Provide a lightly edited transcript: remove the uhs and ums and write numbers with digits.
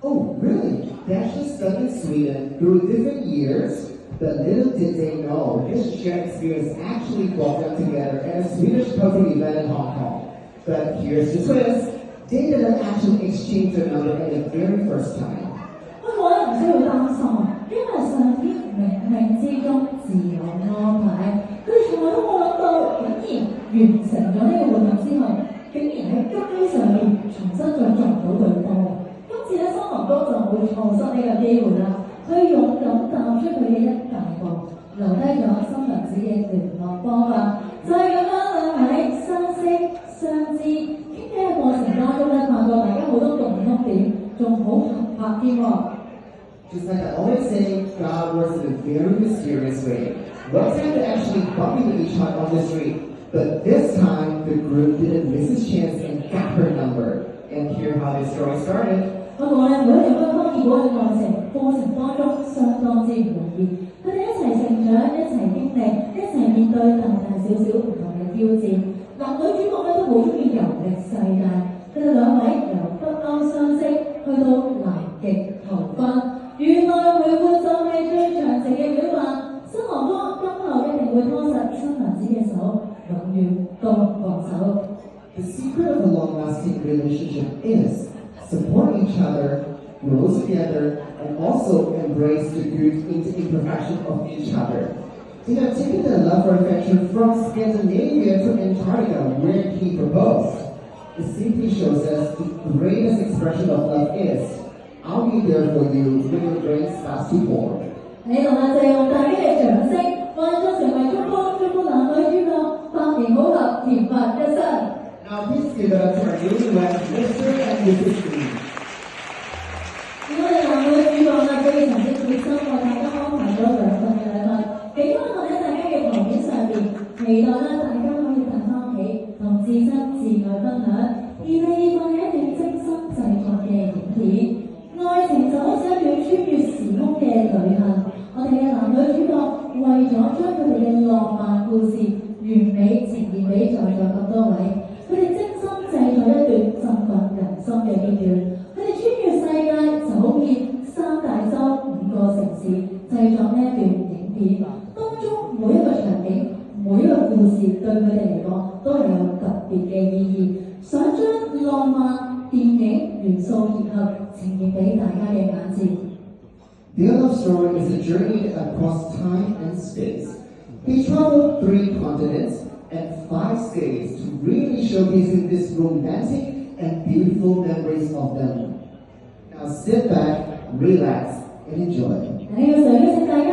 Oh, really? They actually studied in Sweden through different years, but little did they know this shared experience actually brought them together at a Swedish puzzle event in Hong Kong. But here's the twist. They didn't actually exchange their number at the very first time. 不過咧唔需要擔心啊，因為上天冥冥之中自有安排。佢哋從來都冇諗到，竟然完成咗呢個活動之後，竟然喺街上面重新再撞到對方。今次咧，新郎哥就冇錯失呢個機會啦，佢勇敢踏出佢嘅一大步，留低咗新娘子嘅聯絡方法。就係咁樣，兩位相識相知，傾偈嘅過程當中咧，發覺大家好多共通點，仲好合拍添喎。Just like I always say, God works in a very mysterious way. One time they actually bumped into each other on the street, but this time the group didn't miss a chance and got her number. And here's how this story started. 不過咧，每一樣分結果嘅過程當中相當之唔容易，佢哋一齊成長，一齊經歷，一齊面對大大小小唔同嘅挑戰。男女主角咧都好中意遊歷世界，佢哋兩位由北歐相識，去到南極求婚。原來回顧就係最長情嘅表白，新郎哥今後一定會拖實新娘子嘅手，永遠都唔放手。The secret of a long-lasting relationship is support each other, grow together, and also embrace the good imperfection of each other. They have taken their love or affection from Scandinavia to Antarctica, where he proposed. It simply shows us the greatest expression of love is, I'll be there for you when your brain starts to pour. 你同阿謝用大家嘅掌聲，為咗成為祝福男女主角百年好合，甜蜜一生。Now please give it up to our newlyweds, Mr. and Mrs. Lee. 我哋男女主角咧非常之貼心，為大家安排咗兩份嘅禮物，俾翻我哋喺大家嘅圖片上邊，期待咧大家可以帶翻屋企同至親至愛分享。而第二份係一段精心製作嘅影片。愛情就好似一段穿越時空嘅旅行，我哋嘅男女主角為咗將佢哋嘅浪漫故事完美呈現俾在座咁多位，佢哋精心製作一段震撼人心嘅片段。佢哋穿越世界，走遍三大洲5個城市，製作呢一段影片。當中每一個場景、每一個故事對佢哋嚟講都係有特別嘅意義，想將浪漫電影元素結合，呈現俾大家嘅眼前。Their love story is a journey across time and space. They traveled 3 continents and 5 states to really showcasing this romantic and beautiful memories of them. Now sit back, relax, and enjoy. 呢個時候邀請大家